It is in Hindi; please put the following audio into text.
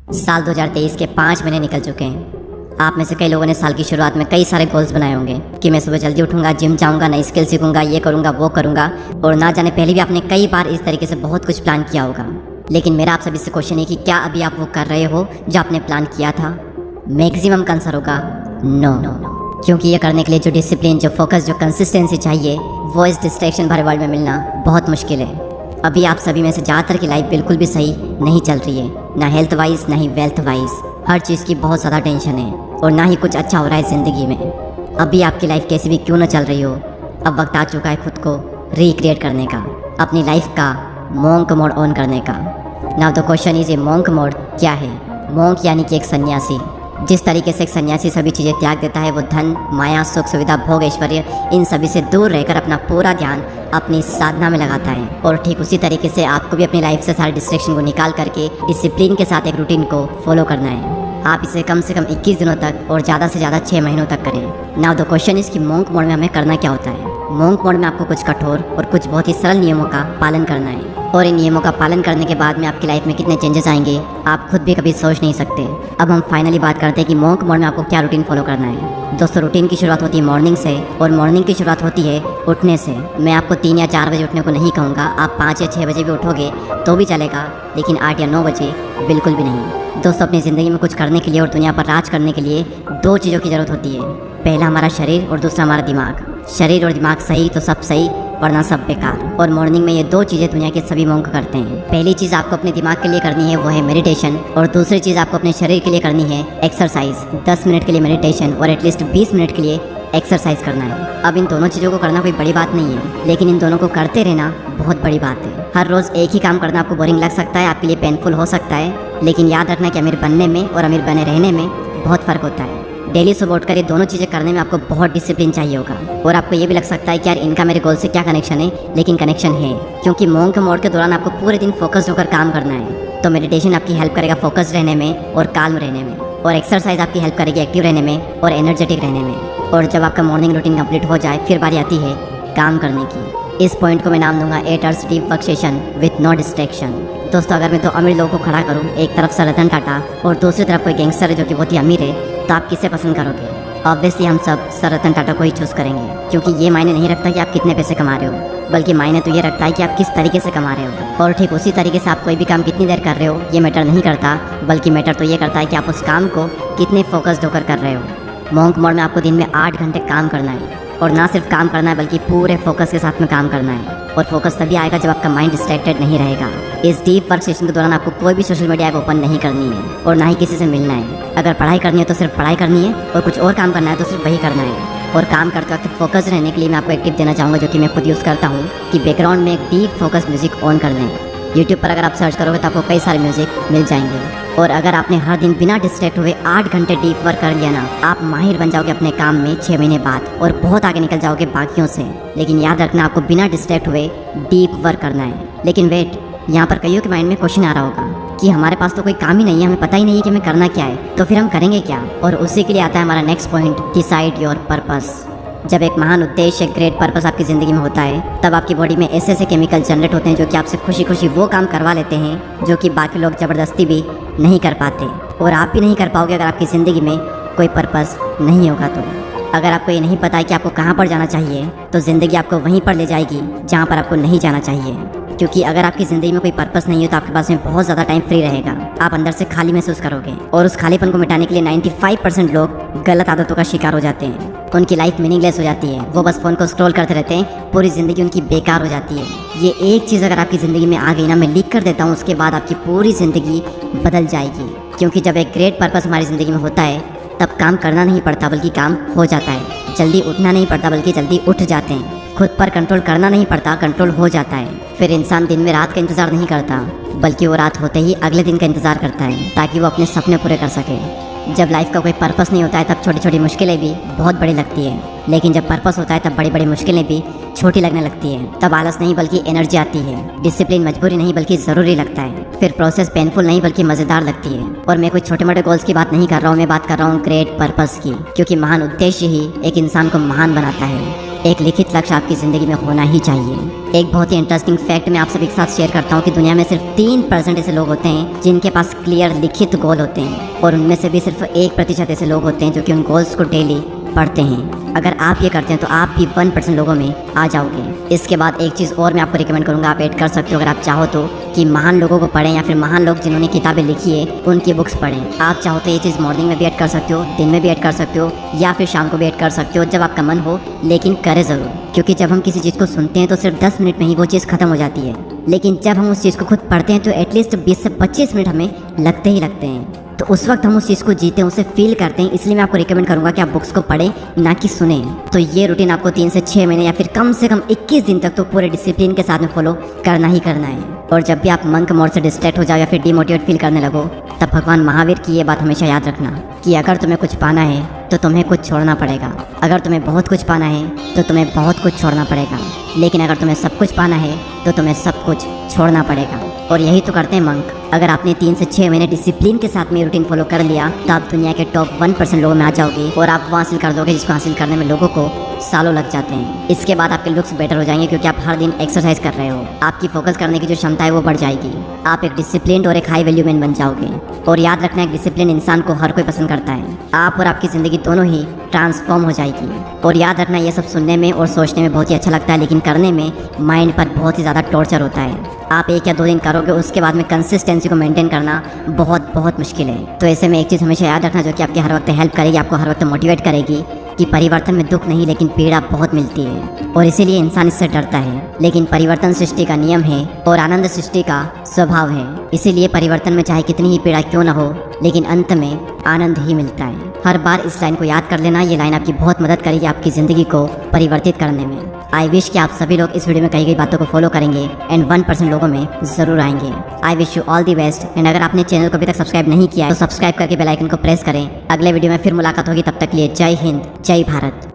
साल 2023 के 5 महीने निकल चुके हैं। आप में से कई लोगों ने साल की शुरुआत में कई सारे गोल्स बनाए होंगे कि मैं सुबह जल्दी उठूंगा, जिम जाऊंगा, नई स्किल सीखूंगा, ये करूंगा, वो करूंगा। और ना जाने पहले भी आपने कई बार इस तरीके से बहुत कुछ प्लान किया होगा। लेकिन मेरा आप सभी से क्वेश्चन है कि क्या अभी आप वो कर रहे हो जो आपने प्लान किया था? मैक्सिमम का आंसर होगा नो। क्योंकि ये करने के लिए जो डिसिप्लिन, जो फोकस, जो कंसिस्टेंसी चाहिए वो इस डिस्ट्रैक्शन भरे वर्ल्ड में मिलना बहुत मुश्किल है। अभी आप सभी में से ज़्यादातर की लाइफ बिल्कुल भी सही नहीं चल रही है, ना हेल्थ वाइज ना ही वेल्थ वाइज। हर चीज़ की बहुत ज़्यादा टेंशन है और ना ही कुछ अच्छा हो रहा है ज़िंदगी में। अभी आपकी लाइफ कैसी भी क्यों ना चल रही हो, अब वक्त आ चुका है खुद को रिक्रिएट करने का, अपनी लाइफ का मॉन्क मोड ऑन करने का। नाउ द क्वेश्चन इज, ये मॉन्क मोड क्या है? मॉन्क यानी कि एक सन्यासी। जिस तरीके से एक सन्यासी सभी चीज़ें त्याग देता है, वो धन, माया, सुख, सुविधा, भोग, ऐश्वर्य, इन सभी से दूर रहकर अपना पूरा ध्यान अपनी साधना में लगाता है। और ठीक उसी तरीके से आपको भी अपनी लाइफ से सारे डिस्ट्रैक्शन को निकाल करके डिसिप्लिन के साथ एक रूटीन को फॉलो करना है। आप इसे कम से कम 21 दिनों तक और ज़्यादा से ज़्यादा 6 महीनों तक करें। नाउ द क्वेश्चन इज कि मॉन्क मोड में हमें करना क्या होता है? मॉन्क मोड में आपको कुछ कठोर और कुछ बहुत ही सरल नियमों का पालन करना है। और इन नियमों का पालन करने के बाद में आपकी लाइफ में कितने चेंजेस आएंगे आप खुद भी कभी सोच नहीं सकते। अब हम फाइनली बात करते हैं कि मॉन्क मोड में आपको क्या रूटीन फॉलो करना है। दोस्तों, रूटीन की शुरुआत होती है मॉर्निंग से, और मॉर्निंग की शुरुआत होती है उठने से। मैं आपको 3 या 4 बजे उठने को नहीं कहूँगा। आप 5 या 6 बजे भी उठोगे तो भी चलेगा, लेकिन 8 या 9 बजे बिल्कुल भी नहीं। दोस्तों, अपनी ज़िंदगी में कुछ करने के लिए और दुनिया पर राज करने के लिए 2 चीज़ों की ज़रूरत होती है। पहला हमारा शरीर और दूसरा हमारा दिमाग। शरीर और दिमाग सही तो सब सही, वरना सब बेकार। और मॉर्निंग में ये 2 चीज़ें दुनिया के सभी मॉन्क करते हैं। पहली चीज़ आपको अपने दिमाग के लिए करनी है वो है मेडिटेशन, और दूसरी चीज़ आपको अपने शरीर के लिए करनी है एक्सरसाइज। 10 मिनट के लिए मेडिटेशन और एटलीस्ट 20 मिनट के लिए एक्सरसाइज करना है। अब इन दोनों चीज़ों को करना कोई बड़ी बात नहीं है, लेकिन इन दोनों को करते रहना बहुत बड़ी बात है। हर रोज़ एक ही काम करना आपको बोरिंग लग सकता है, आपके लिए पेनफुल हो सकता है, लेकिन याद रखना कि अमीर बनने में और अमीर बने रहने में बहुत फ़र्क होता है। डेली सुबह उठकर ये दोनों चीज़ें करने में आपको बहुत डिसिप्लिन चाहिए होगा। और आपको ये भी लग सकता है कि यार इनका मेरे गोल से क्या कनेक्शन है, लेकिन कनेक्शन है, क्योंकि मॉन्क मोड के दौरान आपको पूरे दिन फोकस्ड होकर काम करना है। तो मेडिटेशन आपकी हेल्प करेगा फोकस्ड रहने में और काल्म रहने में, और एक्सरसाइज आपकी हेल्प करेगी एक्टिव रहने में और एनर्जेटिक रहने में। और जब आपका मॉर्निंग रूटीन कंप्लीट हो जाए, फिर बारी आती है काम करने की। इस पॉइंट को मैं नाम दूंगा 8 hours deep work session with no distraction. दोस्तों, अगर मैं 2 अमीर लोगों को खड़ा करूं, एक तरफ से रतन टाटा और दूसरी तरफ कोई गैंगस्टर है जो कि बहुत ही अमीर है, तो आप किसे पसंद करोगे? ऑब्वियसली हम सब सर रतन टाटा को ही चूज़ करेंगे, क्योंकि ये मायने नहीं रखता कि आप कितने पैसे कमा रहे हो, बल्कि मायने तो ये रखता है कि आप किस तरीके से कमा रहे हो। और ठीक उसी तरीके से आप कोई भी काम कितनी देर कर रहे हो ये मैटर नहीं करता, बल्कि मैटर तो ये करता है कि आप उस काम को कितने फोकस्ड होकर कर रहे हो। मॉन्क मोड में आपको दिन में 8 घंटे काम करना है, और ना सिर्फ काम करना है बल्कि पूरे फोकस के साथ में काम करना है। और फोकस तभी आएगा जब आपका माइंड डिस्ट्रैक्टेड नहीं रहेगा। इस डीप वर्क सेशन के दौरान आपको कोई भी सोशल मीडिया ऐप ओपन नहीं करनी है, और ना ही किसी से मिलना है। अगर पढ़ाई करनी है तो सिर्फ पढ़ाई करनी है, और कुछ और काम करना है तो सिर्फ वही करना है। और काम करते वक्त फोकस रहने के लिए मैं आपको एक टिप देना चाहूँगा, जो कि मैं खुद यूज़ करता हूँ, कि बैकग्राउंड में एक डीप फोकस म्यूजिक ऑन कर लें। यूट्यूब पर अगर आप सर्च करोगे तो आपको कई सारे म्यूजिक मिल जाएंगे। और अगर आपने हर दिन बिना डिस्ट्रैक्ट हुए 8 घंटे डीप वर्क कर लिया ना, आप माहिर बन जाओगे अपने काम में 6 महीने बाद, और बहुत आगे निकल जाओगे बाकियों से। लेकिन याद रखना, आपको बिना डिस्ट्रैक्ट हुए डीप वर्क करना है। लेकिन वेट, यहाँ पर कईयों के माइंड में क्वेश्चन आ रहा होगा कि हमारे पास तो कोई काम ही नहीं है, हमें पता ही नहीं है कि हमें करना क्या है, तो फिर हम करेंगे क्या? और उसी के लिए आता है हमारा next point, decide your purpose. जब एक महान उद्देश्य, एक ग्रेट पर्पस आपकी ज़िंदगी में होता है, तब आपकी बॉडी में ऐसे ऐसे केमिकल जनरेट होते हैं जो कि आपसे खुशी खुशी वो काम करवा लेते हैं जो कि बाकी लोग ज़बरदस्ती भी नहीं कर पाते। और आप भी नहीं कर पाओगे अगर आपकी ज़िंदगी में कोई पर्पस नहीं होगा तो। अगर आपको ये नहीं पता है कि आपको कहाँ पर जाना चाहिए, तो ज़िंदगी आपको वहीं पर ले जाएगी जहाँ पर आपको नहीं जाना चाहिए। क्योंकि अगर आपकी ज़िंदगी में कोई पर्पस नहीं है तो आपके पास में बहुत ज़्यादा टाइम फ्री रहेगा, आप अंदर से खाली महसूस करोगे। और उस खालीपन को मिटाने के लिए 95% लोग गलत आदतों का शिकार हो जाते हैं। उनकी लाइफ मीनिंगलेस हो जाती है, वो बस फ़ोन को स्क्रॉल करते रहते हैं, पूरी ज़िंदगी उनकी बेकार हो जाती है। ये एक चीज़ अगर आपकी ज़िंदगी में आ गई ना, मैं लिख कर देता हूँ, उसके बाद आपकी पूरी ज़िंदगी बदल जाएगी। क्योंकि जब एक ग्रेट पर्पस हमारी ज़िंदगी में होता है, तब काम करना नहीं पड़ता बल्कि काम हो जाता है। जल्दी उठना नहीं पड़ता बल्कि जल्दी उठ जाते हैं। खुद पर कंट्रोल करना नहीं पड़ता, कंट्रोल हो जाता है। फिर इंसान दिन में रात का इंतज़ार नहीं करता, बल्कि वो रात होते ही अगले दिन का इंतज़ार करता है, ताकि वो अपने सपने पूरे कर सके। जब लाइफ का कोई पर्पस नहीं होता है, तब छोटी छोटी मुश्किलें भी बहुत बड़ी लगती है, लेकिन जब पर्पस होता है तब बड़ी बड़ी मुश्किलें भी छोटी लगने लगती है। तब आलस नहीं बल्कि एनर्जी आती है, डिसिप्लिन मजबूरी नहीं बल्कि ज़रूरी लगता है, फिर प्रोसेस पेनफुल नहीं बल्कि मज़ेदार लगती है। और मैं कोई छोटे मोटे गोल्स की बात नहीं कर रहा हूँ, मैं बात कर रहा हूँ ग्रेट पर्पस की, क्योंकि महान उद्देश्य ही एक इंसान को महान बनाता है। एक लिखित लक्ष्य आपकी ज़िंदगी में होना ही चाहिए। एक बहुत ही इंटरेस्टिंग फैक्ट मैं आप सभी के साथ शेयर करता हूँ कि दुनिया में सिर्फ 3% ऐसे लोग होते हैं जिनके पास क्लियर लिखित गोल होते हैं, और उनमें से भी सिर्फ 1% ऐसे लोग होते हैं जो कि उन गोल्स को डेली पढ़ते हैं। अगर आप ये करते हैं तो आप भी 1% लोगों में आ जाओगे। इसके बाद एक चीज़ और मैं आपको रिकमेंड करूँगा, आप ऐड कर सकते हो अगर आप चाहो तो, कि महान लोगों को पढ़ें या फिर महान लोग जिन्होंने किताबें लिखी है उनकी बुक्स पढ़ें। आप चाहो तो ये चीज़ मॉर्निंग में भी ऐड कर सकते हो, दिन में भी ऐड कर सकते हो, या फिर शाम को भी ऐड कर सकते हो, जब आपका मन हो, लेकिन करें ज़रूर। क्योंकि जब हम किसी चीज़ को सुनते हैं तो सिर्फ 10 मिनट में ही वो चीज़ खत्म हो जाती है, लेकिन जब हम उस चीज़ को खुद पढ़ते हैं तो एटलीस्ट 20 से 25 मिनट हमें लगते ही लगते हैं। तो उस वक्त हम उस चीज़ को जीते हैं, उसे फील करते हैं। इसलिए मैं आपको रिकमेंड करूंगा कि आप बुक्स को पढ़ें, ना कि सुने। तो ये रूटीन आपको 3 से 6 महीने या फिर कम से कम 21 दिन तक तो पूरे डिसिप्लिन के साथ में फॉलो करना ही करना है। और जब भी आप मंक मोड से डिस्ट्रैक्ट हो जाओ या फिर डिमोटिवेट फील करने लगो, तब भगवान महावीर की ये बात हमेशा याद रखना कि अगर तुम्हें कुछ पाना है तो तुम्हें कुछ छोड़ना पड़ेगा। अगर तुम्हें बहुत कुछ पाना है तो तुम्हें बहुत कुछ छोड़ना पड़ेगा, लेकिन अगर तुम्हें सब कुछ पाना है तो तुम्हें सब कुछ छोड़ना पड़ेगा। और यही तो करते हैं मंक। अगर आपने 3 से 6 महीने डिसिप्लिन के साथ में रूटीन फॉलो कर लिया तो आप दुनिया के टॉप 1% लोगों में आ जाओगे, और आप वो हासिल कर दोगे जिसको हासिल करने में लोगों को सालों लग जाते हैं। इसके बाद आपके लुक्स बेटर हो जाएंगे क्योंकि आप हर दिन एक्सरसाइज कर रहे हो। आपकी फोकस करने की जो क्षमता है वो बढ़ जाएगी। आप एक डिसिप्लिन और एक हाई वैल्यू मैन बन जाओगे। और याद रखना, एक डिसिप्लिन इंसान को हर कोई पसंद करता है। आप और आपकी ज़िंदगी दोनों ही ट्रांसफॉर्म हो जाएगी। और याद रखना, ये सब सुनने में और सोचने में बहुत ही अच्छा लगता है, लेकिन करने में माइंड पर बहुत ही ज़्यादा टॉर्चर होता है। आप 1 या 2 दिन करोगे, उसके बाद में कंसिस्टेंसी को मेंटेन करना बहुत बहुत मुश्किल है। तो ऐसे में एक चीज़ हमेशा याद रखना जो कि आपके हर वक्त हेल्प करेगी, आपको हर वक्त मोटिवेट करेगी, कि परिवर्तन में दुख नहीं लेकिन पीड़ा बहुत मिलती है, और इसीलिए इंसान इससे डरता है। लेकिन परिवर्तन सृष्टि का नियम है और आनंद सृष्टि का स्वभाव है। इसीलिए परिवर्तन में चाहे कितनी ही पीड़ा क्यों ना हो, लेकिन अंत में आनंद ही मिलता है। हर बार इस लाइन को याद कर लेना, ये लाइन आपकी बहुत मदद करेगी आपकी ज़िंदगी को परिवर्तित करने में। आई विश कि आप सभी लोग इस वीडियो में कही गई बातों को फॉलो करेंगे एंड 1% लोगों में ज़रूर आएंगे। I wish you all the best. And अगर आपने चैनल को अभी तक सब्सक्राइब नहीं किया है तो सब्सक्राइब करके बेल आइकन को प्रेस करें। अगले वीडियो में फिर मुलाकात होगी, तब तक के लिए जय हिंद, जय भारत।